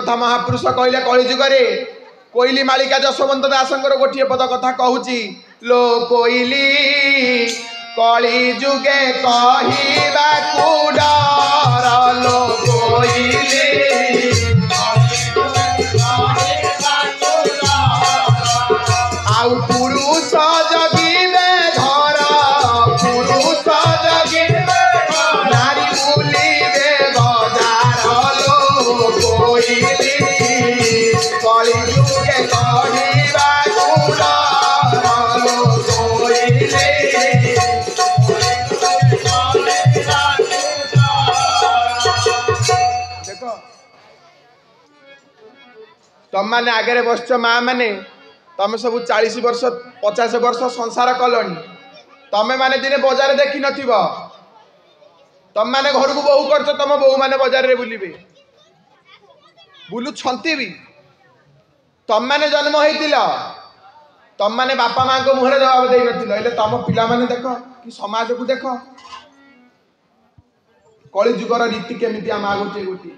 कथा महापुरुष कहले कलिजुगे कोइली मालिका जशवंत दासंकर गोटे पद कथा कहूची लो कोइली कलिजुगे कहबाकू डर लो कोइली आउ पुरुष जगिबे घर पुरुष जगिबे नारी बुलिबे बजार लो कोइली कलिजुगे कहबाकू डर लो कोइली देखो तुम मैंने आगे बस माँ मैंने तुम सब 40 वर्ष 50 वर्ष संसार कलनी तमें माने दिने बजार देखी न तुम मैंने घर को बहु कर तुम बहु मैंने बजार रे बुलिबे बुलुछंती भी तुम मैंने जन्म होइतिला तुम मैंने बापा माँ को मुहरे जवाब दे नथिला एले तुम पिला माने देखो कि समाज को देखो कली जुगर रीति केमिति आम गोटे गोटे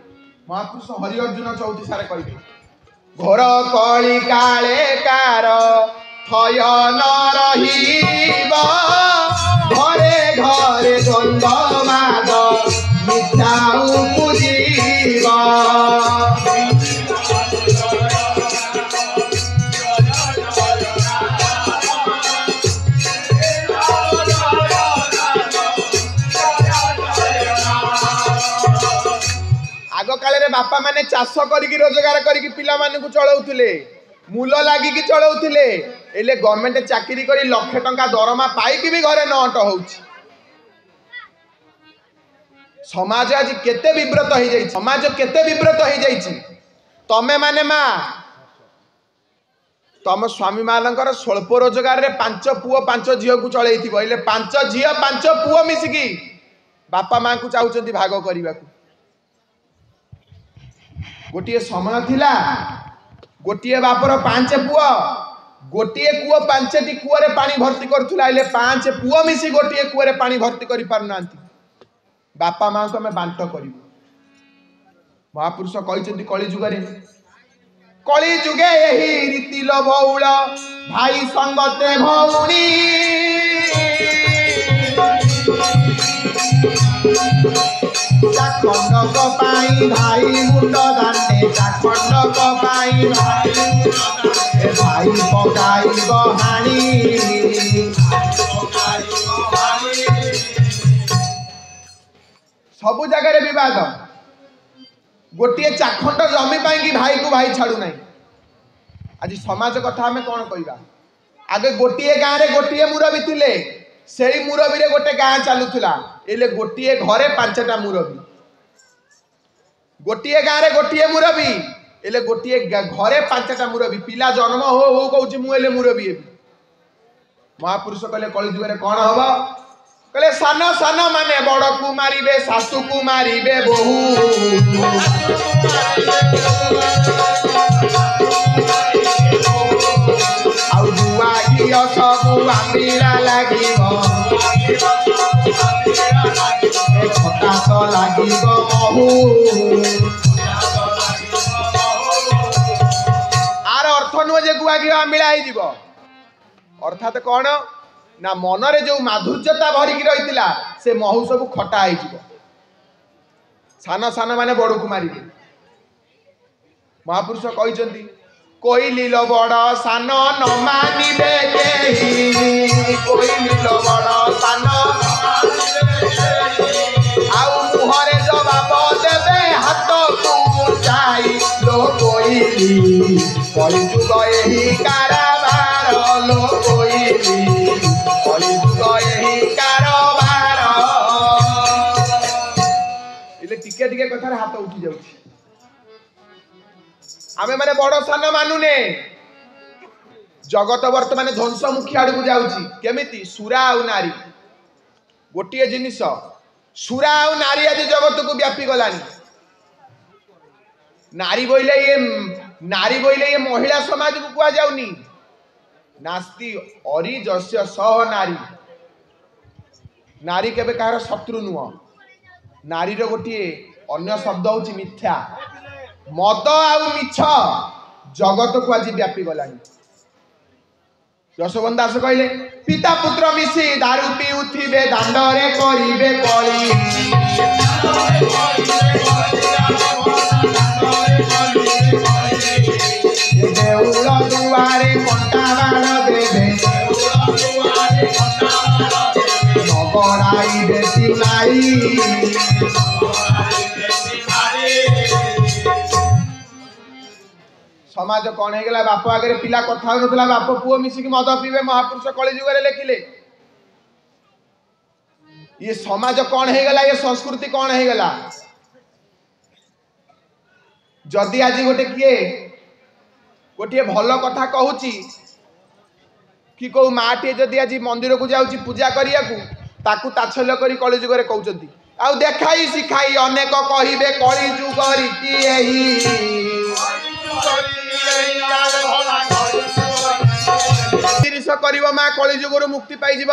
महापुरुष हरि अर्जुन चौथी सारे कही घोर कली काले कार थय न रहिब घरे घरे द्वंद्ववाद मिथ्या उपजीव आग काल बापा माने चाष करिकी रोजगार करिकी पिला मानकु चलाउथिले मूल लागिकी चलाउथिले एले गवर्नमेंट चाकरी करी लाख टंका दरमा पाइकी भी घरे नट होउछि समाज आज केते विव्रत हो जाई समाज केते विव्रत हो जाई तमे माने मां तम स्वामी मानकर स्वल्प रोजगार रे 5 पुओ 5 झियो को चलैथिबो एले 5 झियो 5 पुओ मिसिकी बापा मां को चाहुचंती भाग करिबाकू गोटे समय थिला गोटे बापर 5 पुओ गोटे कूओ 5टी कूअरे पानी भर्ती करुला 5 पुओ मिसी गोटे कूअरे पानी भर्ती कर पारना बापा माँ को आम बांट कर महापुरुष कहते कली जुगे यही रीति लो बउल भाई संगते भौणी चाखंडक पाई भाई मुंड दांडे चाखंडक पाई भाई पकाई बहानी सबु जगह विवाद गोटे चाखंड जमी पाई भाई को भाई छाड़ू ना आज समाज कथा आम कौन कहवा आगे गोटे गाँव में गोटे मुरबी थिले से मुरबी रे गोटे गाँ चलुला एले गोटे घरे 5टा मुरबी गोटे गाँव में गोटे मुरबी एले गोटे घरे 5टा मुरबी पिला जन्म हो कहूँ मुझे मुरबी हेबी महापुरुष कहले कलिजुगे कौन हम कहले सान सान माने बड़ को मारिबे सासू को मारिबे बहु आउ जुआ घियो सबू आंबिला लागिबो ए खटा तो लागिबो बहु आर अर्थ नुह जे गुआ घियो आंबिला हो जीवो अर्थात कौन ना मनरे जो माधुर्यता भरिकी रही से महू सब खटा हो सान सान माने बड़ को मारे महापुरुष कहते कोइली लो बड़ सान न मानिबे केही कोइली लो बड़ सान आउ मुहरे जवाब देबे हाथ को जाई लो कोइली कलिजुग एही काराबार लो कोइली टिके टिके कथार हाथ उठी जाउछि आमे माने बड़ सान मानुने जगत वर्तमान ध्वंसमुखी आड़ को जाउछि केमिति सुरा आ नारी गोटे जिनिस सुरा आ नारी आज जगत को व्यापी गलानी नारी बोइले ये महिला समाज को कुआ जाउनी नास्ति अरिजस्य सह नारी नारी केबे कहार शत्रु नुह नारी रो गोटे अन्य शब्द होची मिथ्या मद आउ मिछ जगत को आज व्यापी गलानी। यशोबंत दास कहले पिता पुत्र मिसी दारू पिउथिबे दांडरे करिबे कली देउल दुआरे कंटा बाण देबे नगराई बेसी नाई। समाज कौन है बाप आगे पिला कथा होता बाप पुओ मिसिक मद पीबे महापुरुष कली जुगे लिखिले। ये समाज कौन है ये संस्कृति कौन है जदि आज गोटे किए गोटे भल कथा कहूची कि कौ माटे जदि आज मंदिर को जाऊँगी पूजा करिया ताकू ताच्छल्य करी कली जुगे कहउचंती आ देखाई शिखाई अनेक कहिबे कली जुग रीति माँ कली जुगर मुक्ति पाई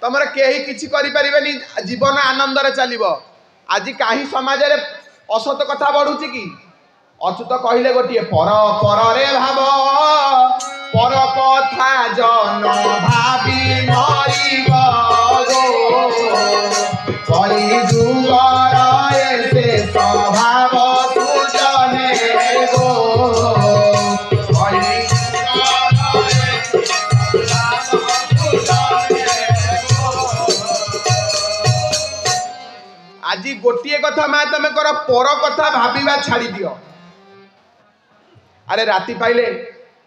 तुम कहीं किसी करें जीवन आनंद चलो। आज कहीं समाज रे असत कथा बढ़ुची कि अच्युत कहले गोटे पर पर रे भाव पर कथा जन भावी मरिब कली जुगर से स्वभाव सुजने गो आज गोटे कथा माँ तुम कर पर कथा भाविबा छाड़ी दियो। अरे राति पाइले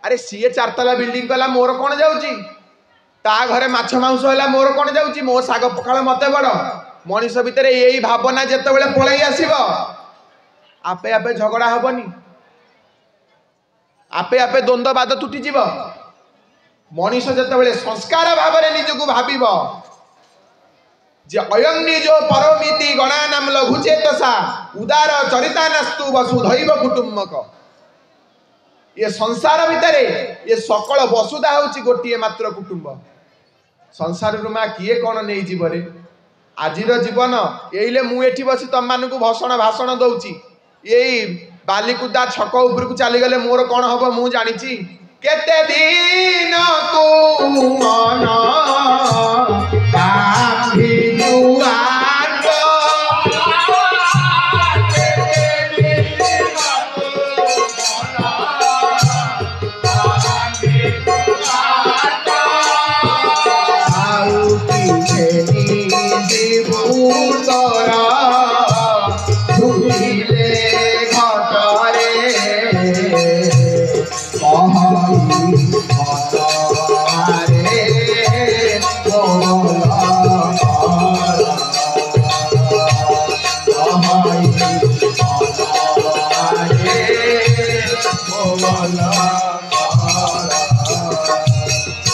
अरे सीए 4 तला बिल्डिंग कला मोर कौन जाऊँगी ता घरे माछ मांस है मोर कौन जाऊँगी मो साग पखाल मत बड़ मनीष भितर यही भावना जिते बड़े पलि आसब आपे आपे झगड़ा हेनी आपे आपे द्वंद्ववाद तुटिज मनीष जिते संस्कार भाव में निजक भाव जे अयं निजो परमिति गणानाम लघु चेतसा उदार चरिता नस्तु वसुधैव कुटुंबक। ये संसार भितर ये सकल वसुधा होची गोटे मात्र कुटुंब। संसार मा किए कौन नहीं जीवरे आजिर जीवन एइले मु एठी बसी तम मानकु भाषण दउची एई बालिकुदा छक ऊपर को चली गले मोर कौन हबो मु जानिची केते दिन तू मन कांधी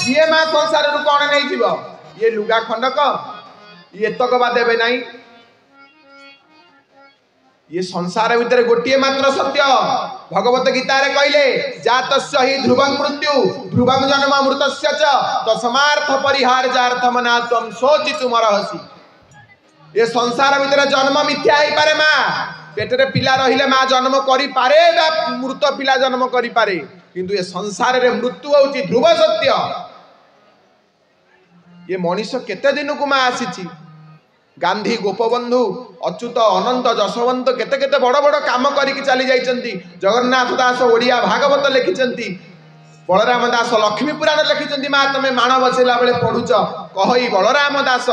ये माँ संसार कौन नहीं जीव ये लुगा खंडक ये तक बा देवे नहीं। ये संसार भितर गोटे मात्र सत्य भगवत गीता रे कहले जातस्य हि ध्रुवं मृत्यु ध्रुवं जन्म मृतस्य च तस्मार्थ परिहार जार्थम ना त्वं शोचितुम अर्हसि। ये संसार भितर जन्म मिथ्या ही पारे माँ पेटरे पिला रहिले माँ जन्म करि पारे बा मृत पिला जन्म करि पारे किंतु ये संसार रे मृत्यु होउची ध्रुव सत्य। ये मनीष केते दिन को माँ आसीची गांधी गोपबंधु अच्युत अनंत जशवंत केते केते बड़ बड़ काम करिक चली जाइचंती। जगन्नाथ दास ओडिया भागवत लिखिचंती बलराम दास लक्ष्मी पुराण लिखिचंती माँ तमे माण बसेला बेले पढुच कहई बलराम दास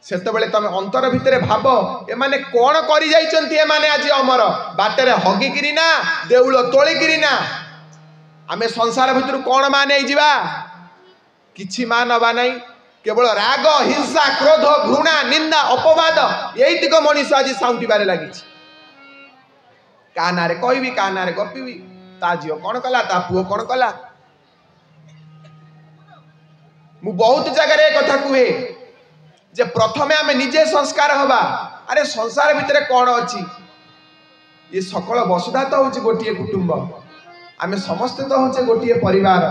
सेतबेले तमे अंतर भितरे भाव ए माने कोन करि जाइचंती ए माने आज अमर बाटरे हगिकिरी ना देउल तोलिकिरी ना आमे संसार भितर कोन माने जिबा किछि मान नबा नहीं केवल राग हिंसा क्रोध घृणा निंदा अपवाद यही तिक मनीष आज साउंटिबारे लगी क्या ना कहबी क्या ना गपी ता झील कौन कला ता पुओ कौन कला। मु बहुत जगह कथा कहे जे प्रथमे आमे निजे संस्कार हवा। अरे संसार भितर कौन अच्छी ये सकल वसुधा तो हूँ गोटे कुटुंब आमे समस्ते तो हूँ गोटे परिवार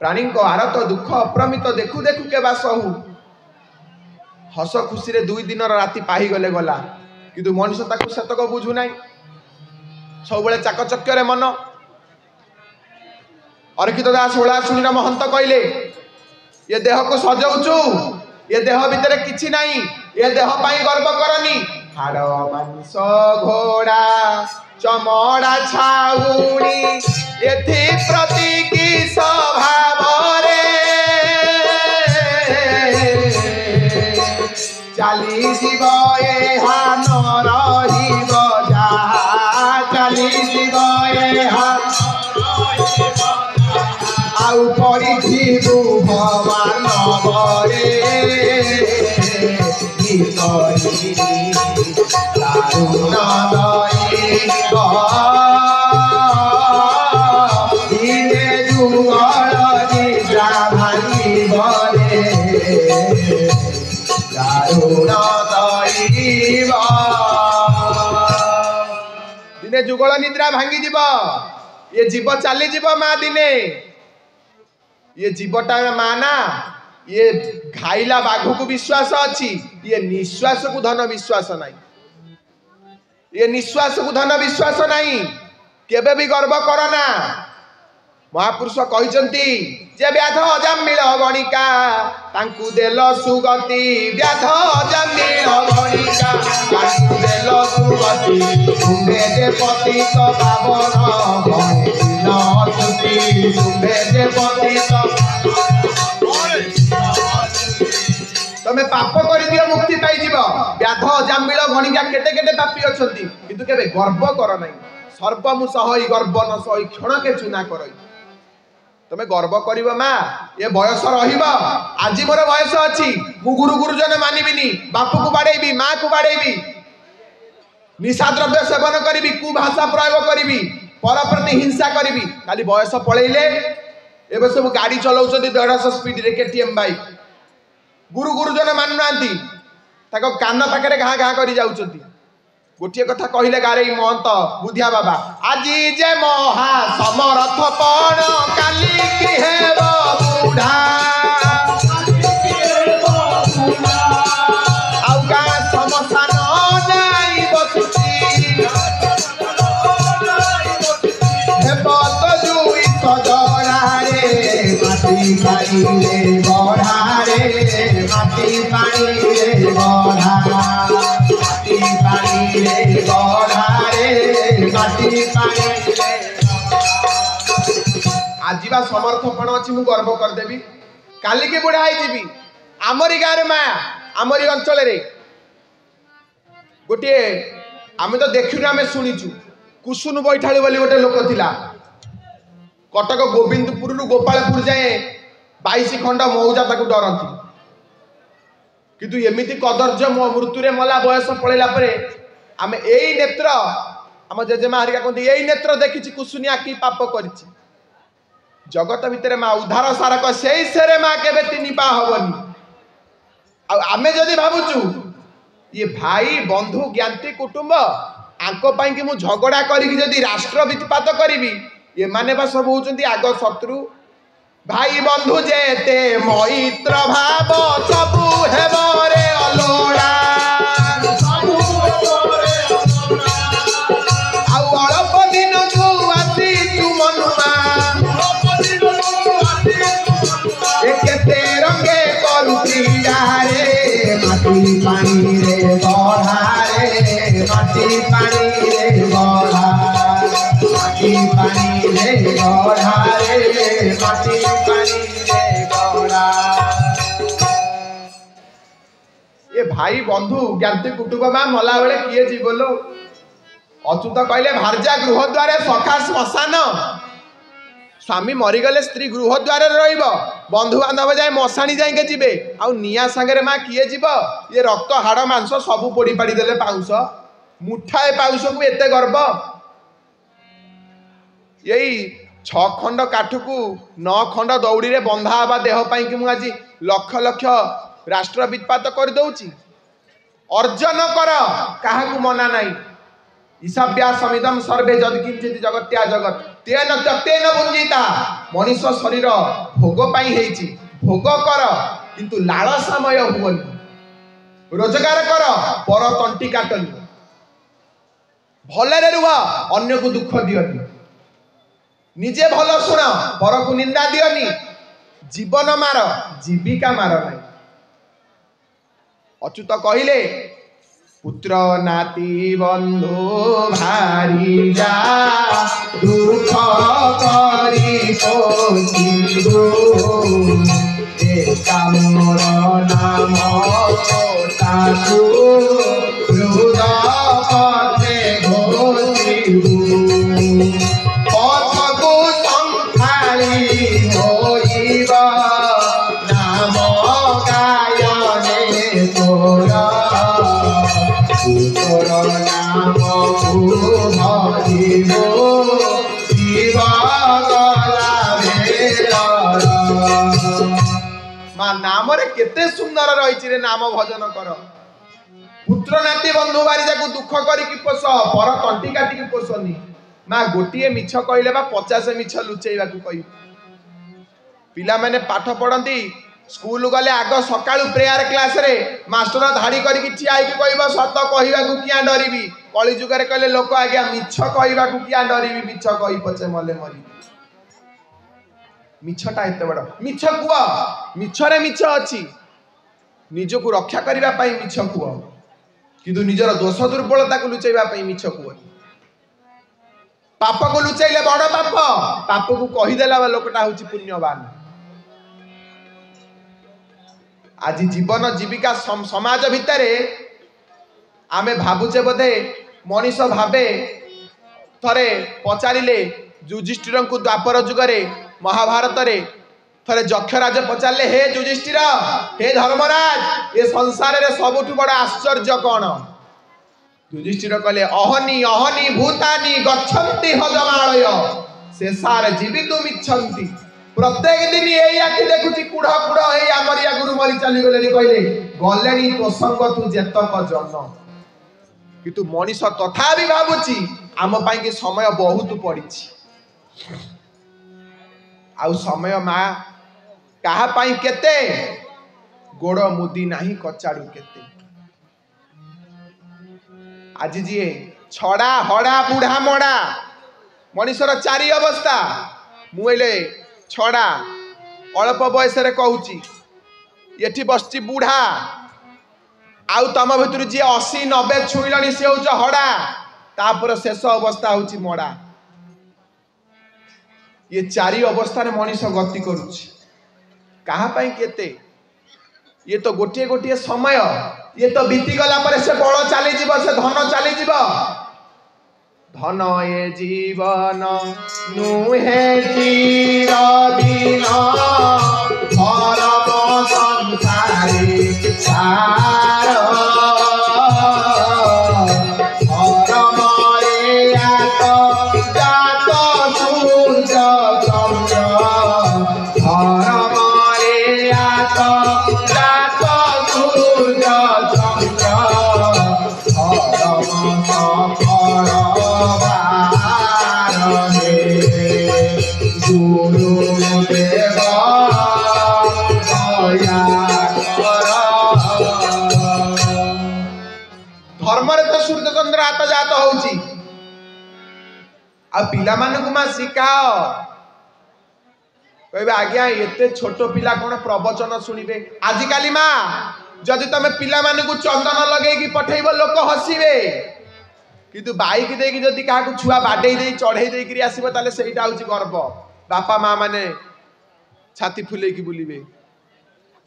प्राणी को आरत दुख अप्रमित देखु देखु के बास हूँ हस खुशी रे 2 दिन राति पाही गले गला किंतु मनुष्य ताकू सेतक बुझु नाही सब बेले चाकचक्य मन। अरखित दास ओला सुनीर महंत कहले ये देह को सजाऊचु ये देह भितर किछि नाही ये देह पाई गर्व करनी हाड़ मांस घोड़ा चमड़ा छाउणी एथि प्रति की स्वभाव रे चली जीव एहा न रहिब जहा चली जीव एहा आउ परिथिबु भगवान बरे दारुण दैव दिने जुगल निद्रा भांगिब रे दारुण दैव दिने जुगल निद्रा भांगी जीव ये जीव चली जीव माँ दिने ये जीवटा माँ ना ये खाइला बाघ को विश्वास अच्छी ये निश्वास को धन विश्वास नहीं ये निश्वास को धन विश्वास नहीं केबे भी गर्व करना महापुरुष कहते जे व्याध अजामिल गणिका तांकु देल सुगति व्याध अजामिल गणिका तांकु देल सुगति तुम्हे जे पतित पावन न अतुति तुम्हे जे पतित तमे पाप कर दियो मुक्ति पाई जीव व्याध अजामिल गणिका केते केते पापी अछंती किंतु केबे गर्व कर नाही सर्वमु सही गर्व न सही क्षण के चुना करई तमे गर्व करिवो माँ ये बयस रहिबो आज मोर बयस अछि मु गुरु गुरुजन मानिबिनी बापू को बाड़ेबी माँ को बाड़ेबी निशा द्रव्य सेवन करिबी कु भाषा प्रयोग करिबी पर प्रति हिंसा करिबी खाली बयस पळेइले एबे सब गाड़ी चलाउछथि 150 स्पीड रे केटीएम बाइक गुरु गुरुजन मानुनांती ताको कान पाखरे घा घा करी जाउछथि गोटे कथा कहले गारे महंत बुधिया बाबा आज जे महा समर्थ पण काली की हेब बुढ़ा आउ गा समसान नाई बसुची हेब तो जुई सजड़ा रे माटी पानी रे बढ़ा रे माटी पानी रे बढ़ा माटी पानी रे बढ़ा रे माटी पानी रे आजीबा समर्थपण अच्छी मु गर्व करदेवी काली के बुढ़ा जीवी आमरी गाँव माँ आमरी अंचल गोटे आम तो देखु आम शुणीचु कुसुन बैठाड़ी बोली गोटे लोक थिला कटक गोविंदपुर गोपालपुर जाए 22 खंड मौजा ताकू डरती किंतु एमिति कदर्य मृत्यु रे मला बयस पड़ेला परे आम एई नेत्र आम जेजेमा हरिका कहते यही नेत्र देखी कुसुनिया की पाप करिछि जगत भितर माँ उद्धार सारक से सेरे माँ के तीन पा हबनी आमे जदि भावुचु ये भाई बंधु ज्ञाति कुटुंब आंको पाई कि मु झगड़ा करी जदि राष्ट्र वित्पात करी ये माने बा सब होचंती आग शत्रु भाई बंधु जेते मैत्र भाव सबु हेब रे अलोड़ा आउ अल्प दिन को आसी तु मनुआ केते रंगे करू क्रीड़ा रे माटी पानी रे बढ़ा रे माटी पानी रे बढ़ा माटी पानी रे बढ़ा रे माटी पानी रे बढ़ा ये भाई बंधु ज्ञाति कुटुंब माँ मला बेले किए जीवलो अच्युत कहले भारजा गृह द्वारे सखा श्मशान स्वामी मरीगले स्त्री गृह द्वार रहिब बंधु बांधव जाए मशाणी जाए जीवे आउ निया सांगे माँ किए जीव ये रक्त हाड़ मांस सबू पोड़ी पाड़ी देले पाउस मुठाए पाउस को एते गर्व यही 6 खंड काठ को 9 खंड दौड़ी रे बंधा हवा देह पाई कि मुझे आज लक्ष लक्ष राष्ट्र वित्पात कर दउची अर्जन कर काहा को मना नहीं ईशाव्या समिदम सर्वे जदकिंचित जगत्या जगत तेन त्यक्तेन भुंजिता मनीष शरीर भोग पाई हेची भोग कर किंतु लालसामय हुवनी रोजगार कर पर तंटी काटनी भलरे रुह अन्य को दुख दियोनी निजे भल शुण पर को निंदा दियोनी जीवन मार जीविका मार नहीं। अच्युत कहले पुत्र नाती बंधु भारी जा दुख करी पोषिबो मोर नाम ताकू हृदय घोषिबो पथको संखाली होइबा नाम गायने तोरा तोर नाम भजिबो शिव गला माँ नाम रे केते सुंदर रही रे नाम भजन कर पुत्र नाती बंधु बारिजा को दुख करिकी पोष पर तंटी काटिकी पोषनी माँ गोटे मिछ कहले बा 50 मिछ लुचेइबा को कहि पिला माने पाठ पढ़ंती स्कूल गले आग सकाळु प्रेयर क्लास रे मास्टर धाड़ी करिकी ठिया आइकी कहबो सत कहिबा को किया डरिबी कली जुगरे कहले लोक आज्ञा मिछ कहिबा को किया डरिबी मिछ कहि पछे मले मरी मिछटा एते बड़ मिछ कुआ मिछरे मिछ अछि निजो को रक्षा करिबा पई मिछ कुआ किंतु निजर दोष दुर्बलता को लुचैबा पई मिछ कुआ पाप को लुचैले बड़ पाप पाप को कहि देला लोकटा होछि पुण्यवान। आज जीवन जीविका समाज भितर आमे भाबुचे बोधे मनीष भावे थरे पचारिले युधिष्ठिर को द्वापर जुगरे महाभारत रे थरे जक्षराज पचारे हे युधिष्ठिर हे धर्मराज ए संसार रे सबुठु बड़ आश्चर्य कौन युधिष्ठिर कहले अहनि अहनि भूतानि गच्छन्ति हजमालय शेषार जीवितुम इच्छन्ति प्रत्येक दिन यही आखि देखुची कुढ़ कुढ़ हे आमरिया गुरु मरी चली गले कहले गलेनी प्रसंग तू जेतक जन्म किंतु मनीष तथा भी भाबुची आम पाई के समय बहुत पड़िछि आउ समय माँ कहा पाई केते गोड़ मुदी नाही कचाड़ू केते आज जी छड़ा हड़ा बुढ़ा मड़ा मनीषर चारि अवस्था मुले छड़ा अल्प बयस रे कहूची एठी बसची बुढ़ा आउ तम भितर जी 80-90 छुईलनी से होच हड़ा तापर शेष अवस्था होची मड़ा ये चारि अवस्था रे मनीष गति करुची कहा पाई केते ये तो गोटे गोटे समय ये तो बीती गला पर से बड़ चली जीव से धन चली जीव धन ए जीवन नुहे चिर दिन परम संसारी सार परम रे आत जात सूर्य चंद्र परम रे आत जात सूर्य चंद्र परम सफल धर्म तो सूर्य चंद्र हाथ जात होउची आ पिला मानकु मा सिखाओ कहबे आज्ञा एते छोट पिला कोन प्रवचन सुनिबे आजिकाली मा जदि तमे पिला मानकु चंदन लगेगी पठेइबो लोक हसिबे किंतु बाइक देकी जदि काहाकु छुआ बाडे दे चढ़े दे करी आसीबो ताले सेइटा होउची गर्व बापा माँ माने छाती फुले की बुलिबे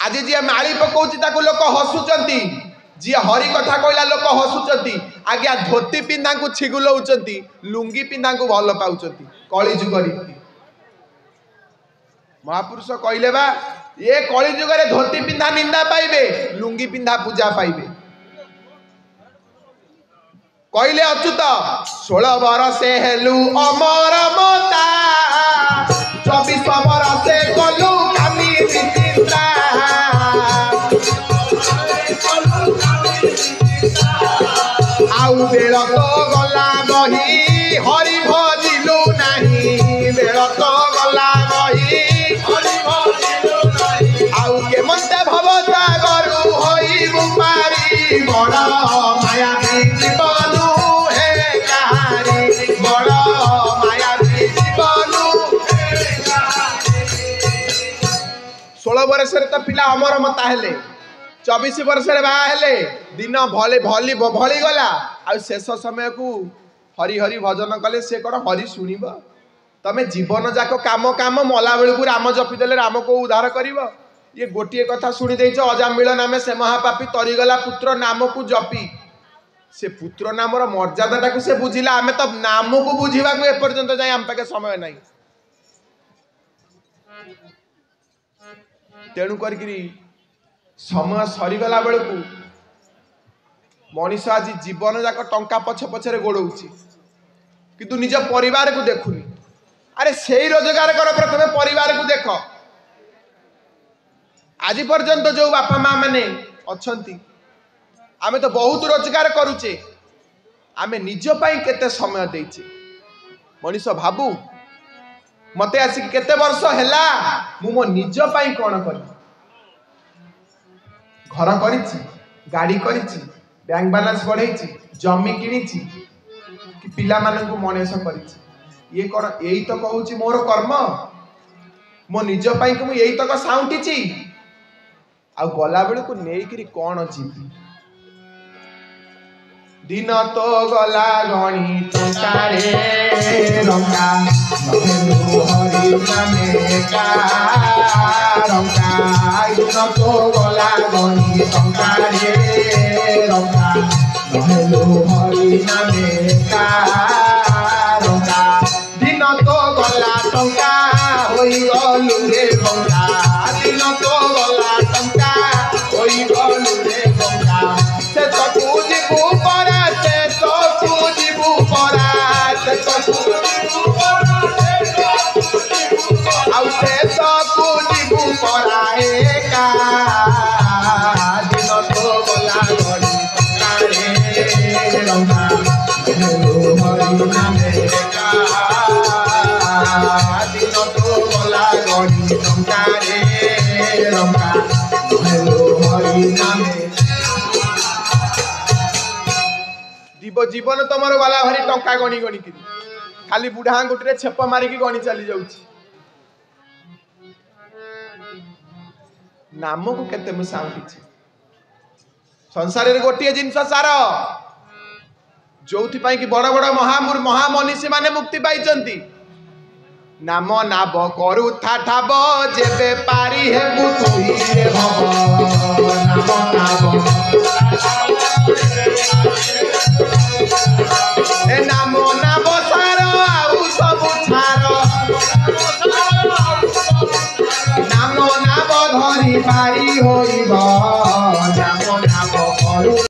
आज जी माली पकाउची ताकु लोक हसुचंती जी हरि कथा कहला लोक हसुचंती आज्ञा धोती पिंधा को छिगुलौचंती लुंगी पिंधा को भल पाउचंती कली जुग रीति महापुरुष कहले बा ये कली जुग रे धोती पिंधा निंदा पाइबे लुंगी पिंधा पूजा पाइबे कहले अच्युत 16 बरसे हेलु अमर मता 24 बरसे कलु कामी बिचिता आउ बेल तो गला बही हरि भजिलु नाही बेल तो गला बही हरि भजिलु नाही आउ के मते भवता गरु होई बुपारी बड़ माया जीवन हे कहा बड़ माया जीवन 16 वर्ष तो पिला अमर मता हेले 24 वर्ष बाहा हेले दिन भली गला आ शेष समय को हरि हरि भजन कले से कौन हरि शुणव तमें जीवन जाक काम काम मला बेलू राम जपिदेले राम को उद्धार कर ये गोटे कथा शुणी देच अजामिल नामे से महापापी तरीगला पुत्र नाम को जपी से पुत्र नामर मर्यादा को से बुझिला आमे तो नाम को बुझा एपर्यंत जाए आम पाखे समय नहीं तेणु करी समय सरीगला बेलू मनीष आज जीवन जाक टंका पछ पछरे गोड़ौची किंतु निज परिवार को देखुनी अरे से रोजगार कर प्रथम परिवार को देख आज पर्यंत जो बापा माँ मैंने अच्छा आमे तो बहुत रोजगार करुचे आमे निज पाई केते समय देचे मनीष भाबू मते आसिक केते वर्ष हैला मु मो निज पाई कोन करी घर करिछि गाड़ी करिछि बैंक बैलेंस बढ़ाई जमी किणीची कि पिला मानन को मनीष करिछि ये कोन एई तो कहूची मोर कर्म मो निज पाई को मु एई तक साउंटीची आ गला बेल को नेइकरी कोन जीवी दिन तो गला गणी टंकारे रंगा नहेलु हरि नामे का रंगा दिन तो गला गणी टंकारे रंगा नहेलु हरि नामे का रंगा दिन तो गला टंका होई गलु रे रंगा दिन तो गला टंका होई गलु रे रंगा से तो पूजिबू परा से तो पूजिबू परा से तो पूजिबू परा आउ से तो पूजिबू परा एका दिन तो गला गड़ी टंकारे रंगा नहेलु हरि नामे का दिन तो गला गड़ी टंकारे रंगा नहेलु हरि नामे जीवन तुमर गला भारी टंका गणी गणी कि खाली बुढ़ा गुटे छेप मारिकी गणी चली जाऊची नाम को केते मु साउंटी संसार रे गोटे जिनस सार जोथि पाई कि बड़ बड़ महामनीषी माने मुक्ति पाइचंती नाम नाब करू ठाब जेबे पारी हेबु तुई रे भव नाम नाब ए नाम नाब सार आउ सब छार नाम नाब धरी पारी होइब नाम नाब करू